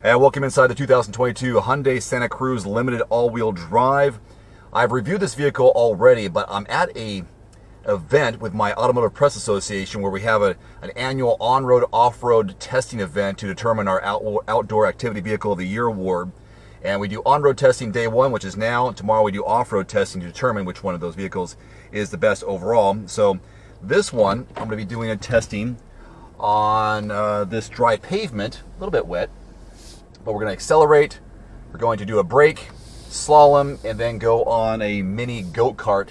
And welcome inside the 2022 Hyundai Santa Cruz Limited all-wheel drive. I've reviewed this vehicle already, but I'm at an event with my Automotive Press Association where we have an annual on-road, off-road testing event to determine our Outdoor Activity Vehicle of the Year award. And we do on-road testing day one, which is now, and tomorrow we do off-road testing to determine which one of those vehicles is the best overall. So this one, I'm going to be doing a testing on this dry pavement, a little bit wet. But we're going to accelerate, we're going to do a brake, slalom, and then go on a mini go-kart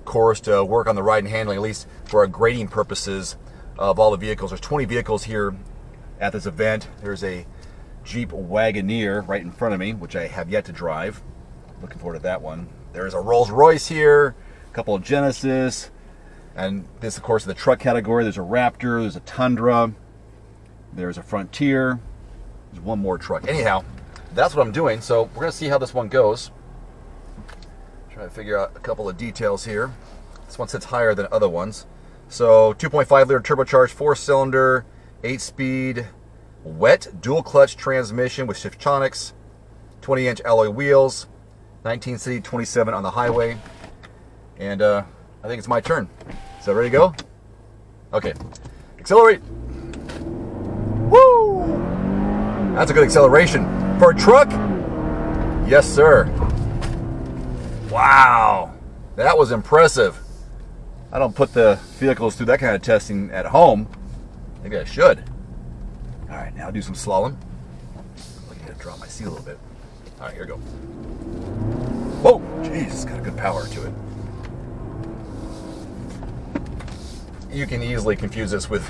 course to work on the ride and handling, at least for our grading purposes of all the vehicles. There's 20 vehicles here at this event. There's a Jeep Wagoneer right in front of me, which I have yet to drive. Looking forward to that one. There's a Rolls Royce here, a couple of Genesis, and this, of course, is the truck category. There's a Raptor, there's a Tundra, there's a Frontier. There's one more truck. Anyhow, that's what I'm doing. So we're going to see how this one goes. Trying to figure out a couple of details here. This one sits higher than other ones. So 2.5 liter turbocharged, 4-cylinder, 8-speed, wet dual clutch transmission with Shiftronics, 20-inch alloy wheels, 19 city, 27 on the highway. And I think it's my turn. So ready to go? Okay. Accelerate. Woo! That's a good acceleration. For a truck? Yes, sir. Wow. That was impressive. I don't put the vehicles through that kind of testing at home. Maybe I should. All right, now I'll do some slalom. I need to drop my seat a little bit. All right, here we go. Whoa, jeez, it's got a good power to it. You can easily confuse this with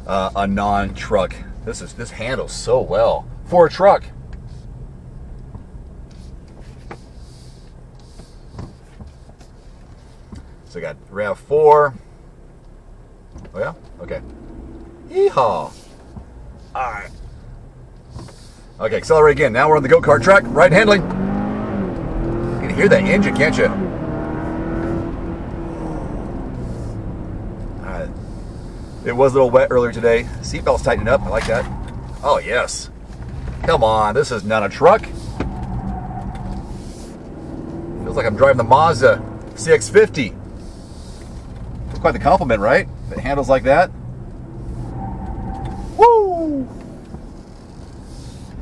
a non-truck. This handles so well for a truck. So we got RAV4. Oh yeah? Okay. Yeehaw. All right. Okay, accelerate again. Now we're on the go-kart track. Right handling. You can hear that engine, can't you? All right. It was a little wet earlier today. Seatbelt's tightening up. I like that. Oh, yes. Come on. This is not a truck. Feels like I'm driving the Mazda CX-50. Quite the compliment, right? It handles like that. Woo!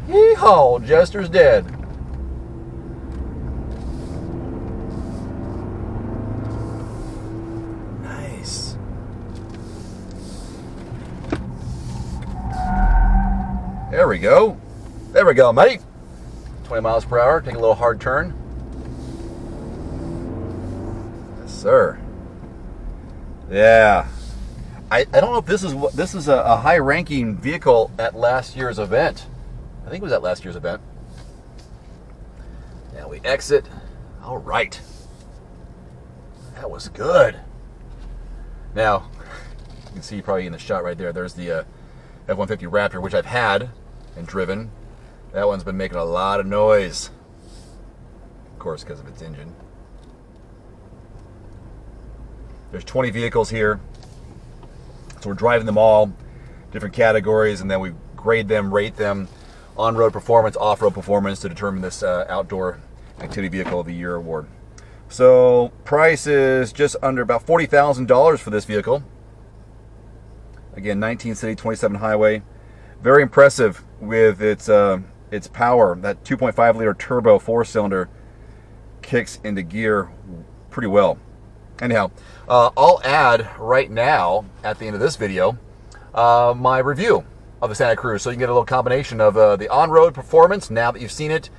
Yeehaw! Jester's dead. Nice. There we go. There we go, mate. 20 miles per hour. Take a little hard turn. Yes, sir. Yeah. I don't know if this is a high-ranking vehicle at last year's event. I think it was at last year's event. Now we exit. All right. That was good. Now, you can see probably in the shot right there, there's the F-150 Raptor, which I've had and driven. That one's been making a lot of noise. Of course, because of its engine. There's 20 vehicles here. So we're driving them all, different categories, and then we grade them, rate them, on-road performance, off-road performance to determine this Outdoor Activity Vehicle of the Year award. So price is just under about $40,000 for this vehicle. Again, 19 city, 27 highway. Very impressive with its power. That 2.5 liter turbo 4-cylinder kicks into gear pretty well. Anyhow, I'll add right now at the end of this video my review of the Santa Cruz, so you can get a little combination of the on-road performance now that you've seen it,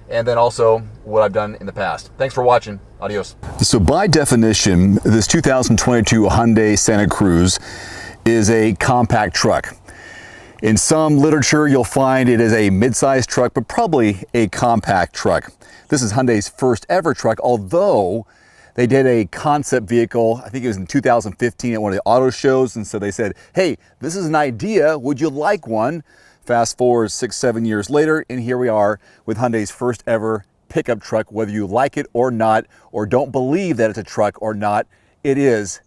and then also what I've done in the past. Thanks for watching. Adios. So by definition, this 2022 Hyundai Santa Cruz is a compact truck. In some literature, you'll find it is a mid-size truck, but probably a compact truck. This is Hyundai's first ever truck, although they did a concept vehicle, I think it was in 2015 at one of the auto shows, and so they said, hey, this is an idea, would you like one? Fast forward 6-7 years later, and here we are with Hyundai's first ever pickup truck. Whether you like it or not, or don't believe that it's a truck or not, it is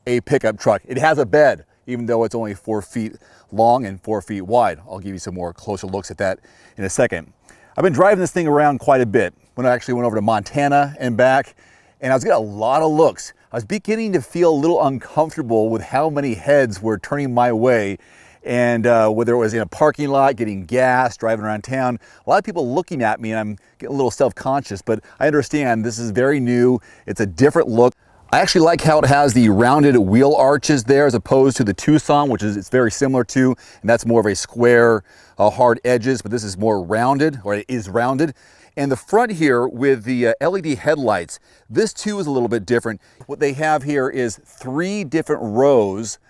a pickup truck. It has a bed. even though it's only 4 feet long and 4 feet wide. I'll give you some more closer looks at that in a second. I've been driving this thing around quite a bit. When I actually went over to Montana and back, and I was getting a lot of looks. I was beginning to feel a little uncomfortable with how many heads were turning my way, and whether it was in a parking lot, getting gas, driving around town, a lot of people looking at me, and I'm getting a little self-conscious, but I understand this is very new. It's a different look. I actually like how it has the rounded wheel arches there as opposed to the Tucson, which is it's very similar to, and that's more of a square, hard edges, but this is more rounded, or it is rounded. And the front here with the LED headlights, this too is a little bit different. What they have here is 3 different rows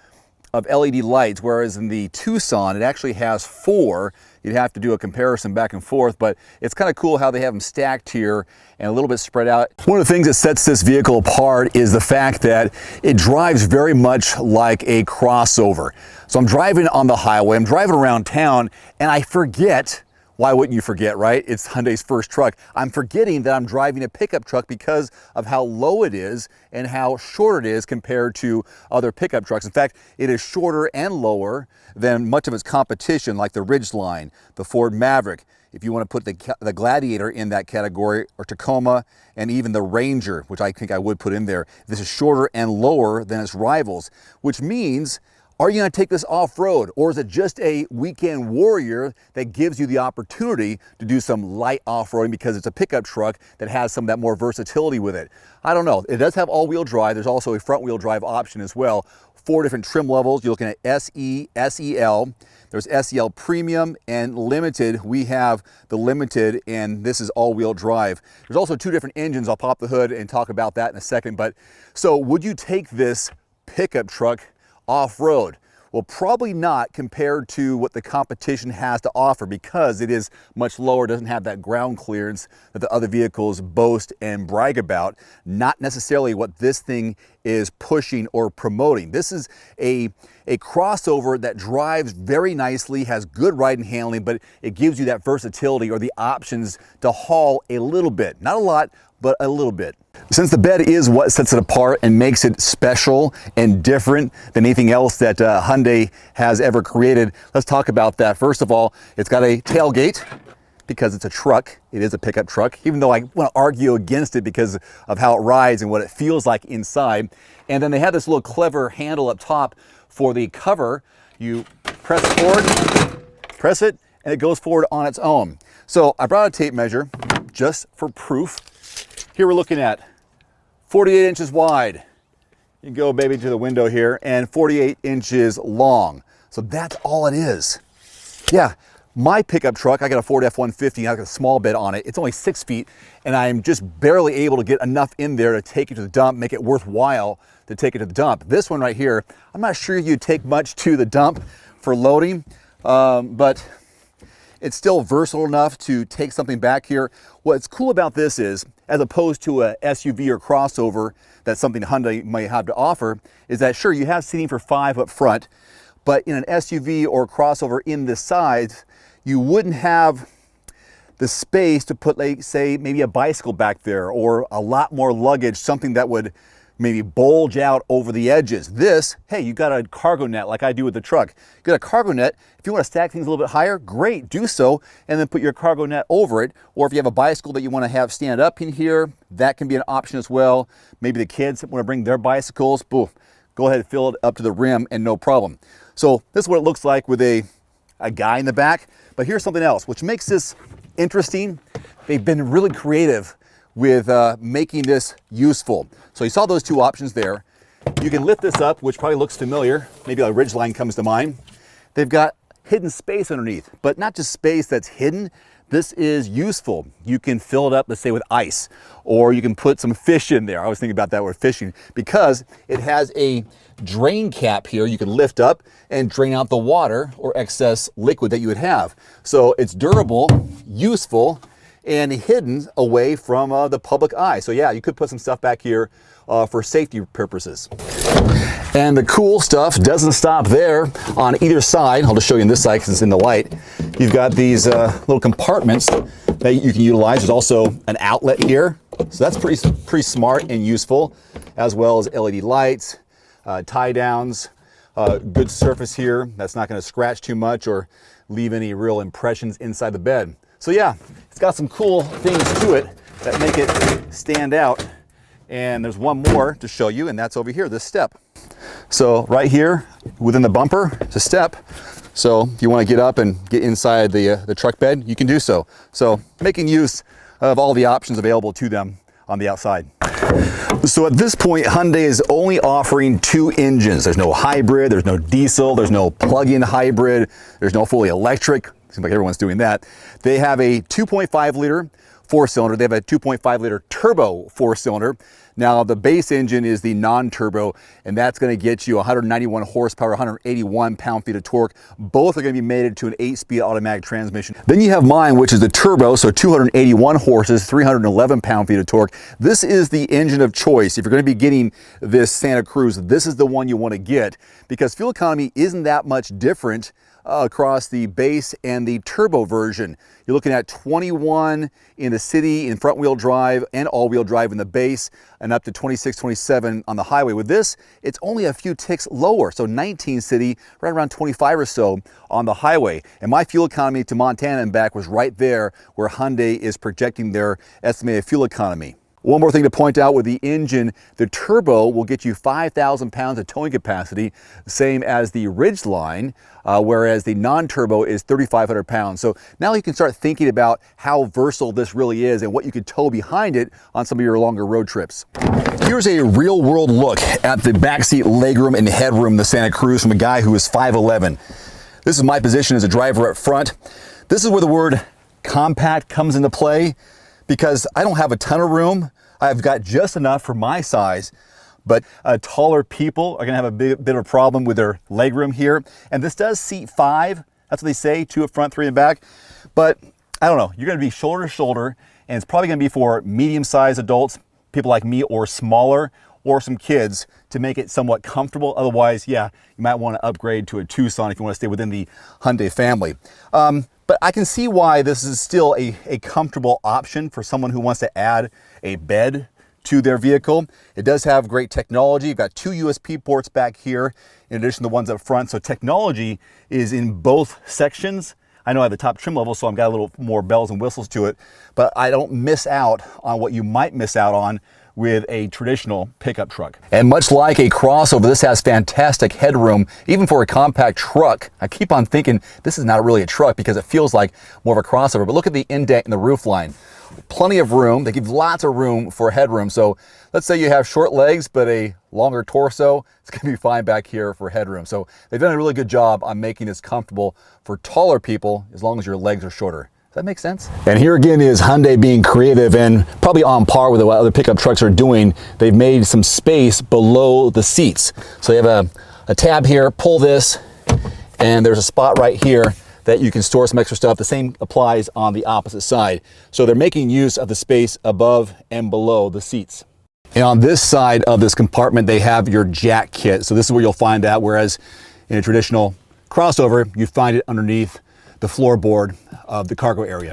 of LED lights, whereas in the Tucson, it actually has 4. You'd have to do a comparison back and forth, but it's kind of cool how they have them stacked here and a little bit spread out. One of the things that sets this vehicle apart is the fact that it drives very much like a crossover. So I'm driving on the highway, I'm driving around town, and I forget. Why wouldn't you forget, right? It's Hyundai's first truck. I'm forgetting that I'm driving a pickup truck because of how low it is and how short it is compared to other pickup trucks. In fact, it is shorter and lower than much of its competition, like the Ridgeline, the Ford Maverick, if you want to put the Gladiator in that category, or Tacoma, and even the Ranger, which I think I would put in there. This is shorter and lower than its rivals, which means, are you going to take this off-road, or is it just a weekend warrior that gives you the opportunity to do some light off-roading because it's a pickup truck that has some of that more versatility with it? I don't know. It does have all-wheel drive. There's also a front-wheel drive option as well. 4 different trim levels. You're looking at SE, SEL. There's SEL Premium and Limited. We have the Limited, and this is all-wheel drive. There's also 2 different engines. I'll pop the hood and talk about that in a second. But so would you take this pickup truck off-road? Well, probably not compared to what the competition has to offer, because it is much lower, doesn't have that ground clearance that the other vehicles boast and brag about. Not necessarily what this thing is pushing or promoting. This is a crossover that drives very nicely, has good ride and handling, but it gives you that versatility or the options to haul a little bit. Not a lot, but a little bit. Since the bed is what sets it apart and makes it special and different than anything else that Hyundai has ever created, let's talk about that. First of all, it's got a tailgate because it's a truck. It is a pickup truck, even though I want to argue against it because of how it rides and what it feels like inside. And then they have this little clever handle up top for the cover. You press forward, press it, and it goes forward on its own. So I brought a tape measure just for proof. Here we're looking at 48 inches wide. You go, baby, to the window here, and 48 inches long. So that's all it is. Yeah, my pickup truck, I got a Ford F-150, I got a small bed on it. It's only 6 feet, and I'm just barely able to get enough in there to take it to the dump, make it worthwhile to take it to the dump. This one right here, I'm not sure you'd take much to the dump for loading, but it's still versatile enough to take something back here. What's cool about this is, as opposed to a SUV or crossover that's something Hyundai might have to offer, is that sure, you have seating for 5 up front, but in an SUV or crossover in the sides, you wouldn't have the space to put, like, say, maybe a bicycle back there, or a lot more luggage, something that would maybe bulge out over the edges. This, hey, you got a cargo net like I do with the truck. You got a cargo net. If you want to stack things a little bit higher, great, do so, and then put your cargo net over it. Or if you have a bicycle that you want to have stand up in here, that can be an option as well. Maybe the kids want to bring their bicycles, boom, go ahead and fill it up to the rim and no problem. So this is what it looks like with a guy in the back. But here's something else, which makes this interesting. They've been really creative with making this useful. So you saw those 2 options there. You can lift this up, which probably looks familiar. Maybe a Ridgeline comes to mind. They've got hidden space underneath, but not just space that's hidden. This is useful. You can fill it up, let's say, with ice, or you can put some fish in there. I was thinking about that with fishing, because it has a drain cap here you can lift up and drain out the water or excess liquid that you would have. So it's durable, useful, and hidden away from the public eye. So yeah, you could put some stuff back here for safety purposes. And the cool stuff doesn't stop there. On either side, I'll just show you on this side because it's in the light, you've got these little compartments that you can utilize. There's also an outlet here. So that's pretty smart and useful, as well as LED lights, tie downs. good surface here that's not going to scratch too much or leave any real impressions inside the bed. So yeah, it's got some cool things to it that make it stand out. And there's one more to show you, and that's over here, this step. So right here within the bumper, it's a step. So if you want to get up and get inside the truck bed, you can do so. So making use of all the options available to them on the outside. So at this point, Hyundai is only offering 2 engines. There's no hybrid, there's no diesel, there's no plug-in hybrid, there's no fully electric. Seems like everyone's doing that. They have a 2.5 liter 4-cylinder. They have a 2.5 liter turbo 4-cylinder. Now the base engine is the non-turbo, and that's going to get you 191 horsepower, 181 pound-feet of torque. Both are going to be mated to an 8-speed automatic transmission. Then you have mine, which is the turbo, so 281 horses, 311 pound-feet of torque. This is the engine of choice. If you're going to be getting this Santa Cruz, this is the one you want to get because fuel economy isn't that much different across the base and the turbo version. You're looking at 21 in the city in front wheel drive and all wheel drive in the base, and up to 26, 27 on the highway. With this, it's only a few ticks lower, so 19 city, right around 25 or so on the highway. And my fuel economy to Montana and back was right there where Hyundai is projecting their estimated fuel economy. One more thing to point out with the engine, the turbo will get you 5,000 pounds of towing capacity, same as the Ridgeline, whereas the non-turbo is 3,500 pounds. So now you can start thinking about how versatile this really is and what you could tow behind it on some of your longer road trips. Here's a real world look at the backseat legroom and headroom of the Santa Cruz from a guy who is 5'11". This is my position as a driver up front. This is where the word compact comes into play, because I don't have a ton of room. I've got just enough for my size, but taller people are gonna have a bit of a problem with their legroom here. And this does seat 5, that's what they say, 2 up front, 3 in back. But I don't know, you're gonna be shoulder to shoulder, and it's probably gonna be for medium-sized adults, people like me, or smaller, or some kids to make it somewhat comfortable. Otherwise, yeah, you might wanna upgrade to a Tucson if you wanna stay within the Hyundai family. But I can see why this is still a comfortable option for someone who wants to add a bed to their vehicle. It does have great technology. You've got 2 USB ports back here in addition to the ones up front. So technology is in both sections. I know I have the top trim level, so I've got a little more bells and whistles to it, but I don't miss out on what you might miss out on with a traditional pickup truck. And much like a crossover, this has fantastic headroom, even for a compact truck. I keep on thinking this is not really a truck because it feels like more of a crossover, but look at the indent in the roof line. Plenty of room. They give lots of room for headroom. So let's say you have short legs, but a longer torso, it's gonna be fine back here for headroom. So they've done a really good job on making this comfortable for taller people as long as your legs are shorter. Does that make sense? And here again is Hyundai being creative and probably on par with what other pickup trucks are doing. They've made some space below the seats. So you have a tab here, pull this, and there's a spot right here that you can store some extra stuff. The same applies on the opposite side. So they're making use of the space above and below the seats. And on this side of this compartment, they have your jack kit. So this is where you'll find that, whereas in a traditional crossover, you find it underneath the floorboard of the cargo area.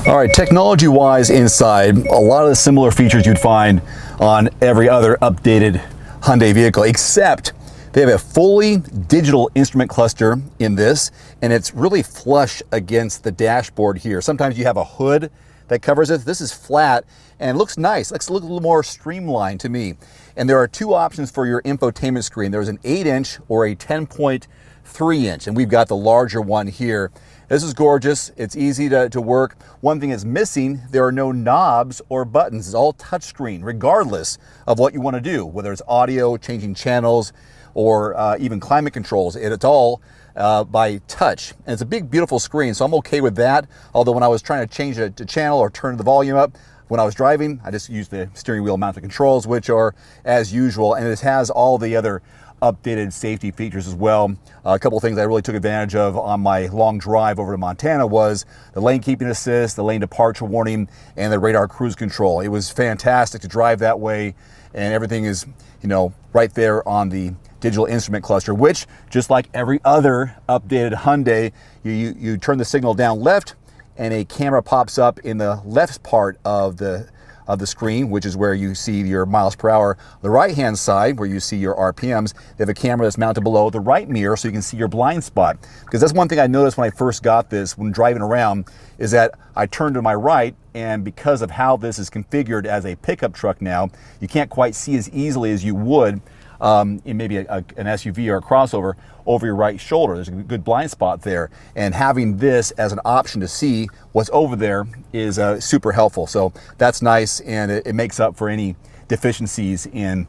All right, technology-wise inside, a lot of the similar features you'd find on every other updated Hyundai vehicle, except they have a fully digital instrument cluster in this, and it's really flush against the dashboard here. Sometimes you have a hood that covers it. This is flat and it looks nice. Looks a little more streamlined to me. And there are 2 options for your infotainment screen. There's an 8-inch or a 10.3-inch, and we've got the larger one here. This is gorgeous. It's easy to work. One thing is missing, there are no knobs or buttons. It's all touchscreen, regardless of what you want to do, whether it's audio, changing channels, or even climate controls. It's all by touch. And it's a big, beautiful screen, so I'm okay with that. Although when I was trying to change the channel or turn the volume up, when I was driving, I just used the steering wheel mounted controls, which are as usual, and it has all the other updated safety features as well. A couple of things I really took advantage of on my long drive over to Montana was the lane keeping assist, the lane departure warning, and the radar cruise control. It was fantastic to drive that way, and everything is, you know, right there on the digital instrument cluster, which, just like every other updated Hyundai, you turn the signal down left, and a camera pops up in the left part of the of the screen, which is where you see your miles per hour. The right-hand side, where you see your RPMs, they have a camera that's mounted below the right mirror so you can see your blind spot. Because that's one thing I noticed when I first got this, when driving around, is that I turned to my right, and because of how this is configured as a pickup truck now, you can't quite see as easily as you would in maybe an SUV or a crossover over your right shoulder. There's a good blind spot there, and having this as an option to see what's over there is super helpful. So that's nice, and it makes up for any deficiencies in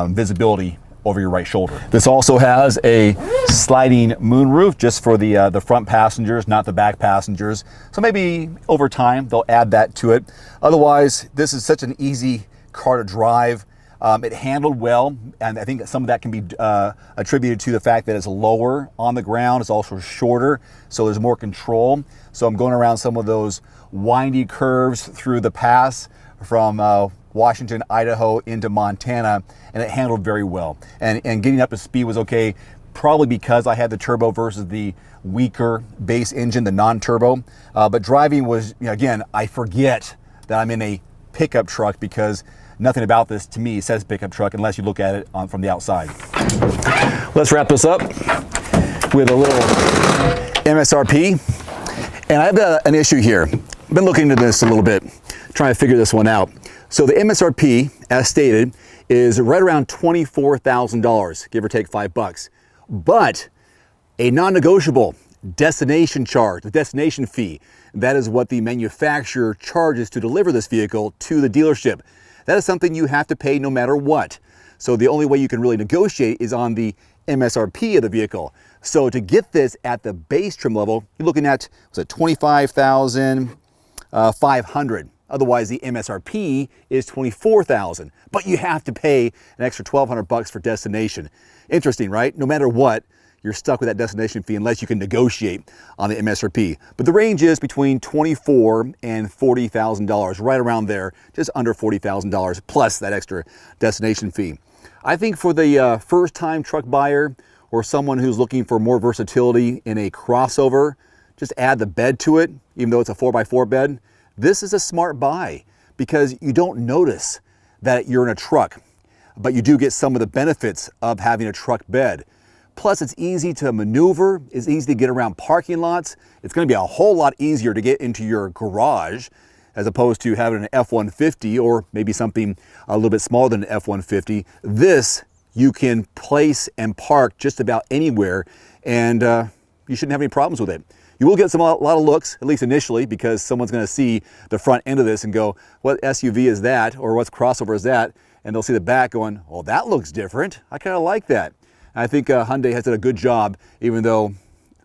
visibility over your right shoulder. This also has a sliding moonroof just for the front passengers, not the back passengers. So maybe over time they'll add that to it. Otherwise, this is such an easy car to drive. It handled well, and I think some of that can be attributed to the fact that it's lower on the ground. It's also shorter, so there's more control. So I'm going around some of those windy curves through the pass from Washington, Idaho into Montana, and it handled very well. And getting up to speed was okay, probably because I had the turbo versus the weaker base engine, the non-turbo. But driving was, again, I forget that I'm in a pickup truck because nothing about this to me says pickup truck unless you look at it from the outside. Let's wrap this up with a little MSRP. And I've got an issue here. I've been looking into this a little bit, trying to figure this one out. So the MSRP, as stated, is right around $24,000, give or take $5. But a non-negotiable destination charge, the destination fee, that is what the manufacturer charges to deliver this vehicle to the dealership. That is something you have to pay no matter what. So the only way you can really negotiate is on the MSRP of the vehicle. So to get this at the base trim level, you're looking at, was it $25,500. Otherwise, the MSRP is $24,000, but you have to pay an extra $1,200 for destination. Interesting, right? No matter what, you're stuck with that destination fee unless you can negotiate on the MSRP. But the range is between $24,000 and $40,000, right around there, just under $40,000 plus that extra destination fee. I think for the first-time truck buyer or someone who's looking for more versatility in a crossover, just add the bed to it, even though it's a 4x4 bed. This is a smart buy because you don't notice that you're in a truck, but you do get some of the benefits of having a truck bed. Plus, it's easy to maneuver, it's easy to get around parking lots. It's going to be a whole lot easier to get into your garage as opposed to having an F-150 or maybe something a little bit smaller than an F-150. This you can place and park just about anywhere, and you shouldn't have any problems with it. You will get a lot of looks, at least initially, because someone's going to see the front end of this and go, what SUV is that? Or what's crossover is that? And they'll see the back going, well, that looks different. I kind of like that. And I think Hyundai has done a good job, even though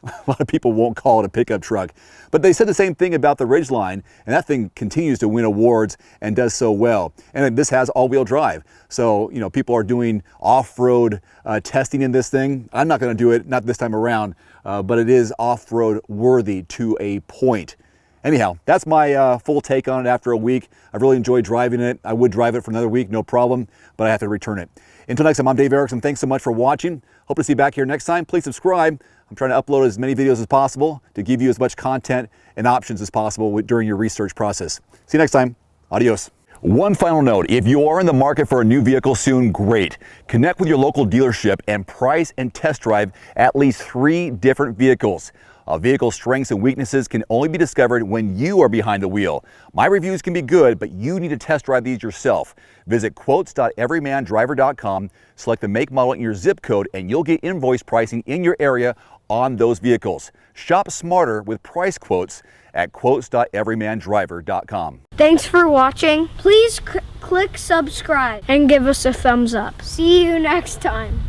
a lot of people won't call it a pickup truck. But they said the same thing about the Ridgeline, and that thing continues to win awards and does so well. And this has all-wheel drive. So, people are doing off-road testing in this thing. I'm not going to do it, not this time around, but it is off-road worthy to a point. Anyhow, that's my full take on it after a week. I've really enjoyed driving it. I would drive it for another week, no problem, but I have to return it. Until next time, I'm Dave Erickson. Thanks so much for watching. Hope to see you back here next time. Please subscribe. I'm trying to upload as many videos as possible to give you as much content and options as possible during your research process. See you next time. Adios. One final note, if you are in the market for a new vehicle soon, great. Connect with your local dealership and price and test drive at least 3 different vehicles. A vehicle's strengths and weaknesses can only be discovered when you are behind the wheel. My reviews can be good, but you need to test drive these yourself. Visit quotes.everymandriver.com, select the make, model, and your zip code, and you'll get invoice pricing in your area on those vehicles. Shop smarter with price quotes at quotes.everymandriver.com. Thanks for watching. Please click subscribe and give us a thumbs up. See you next time.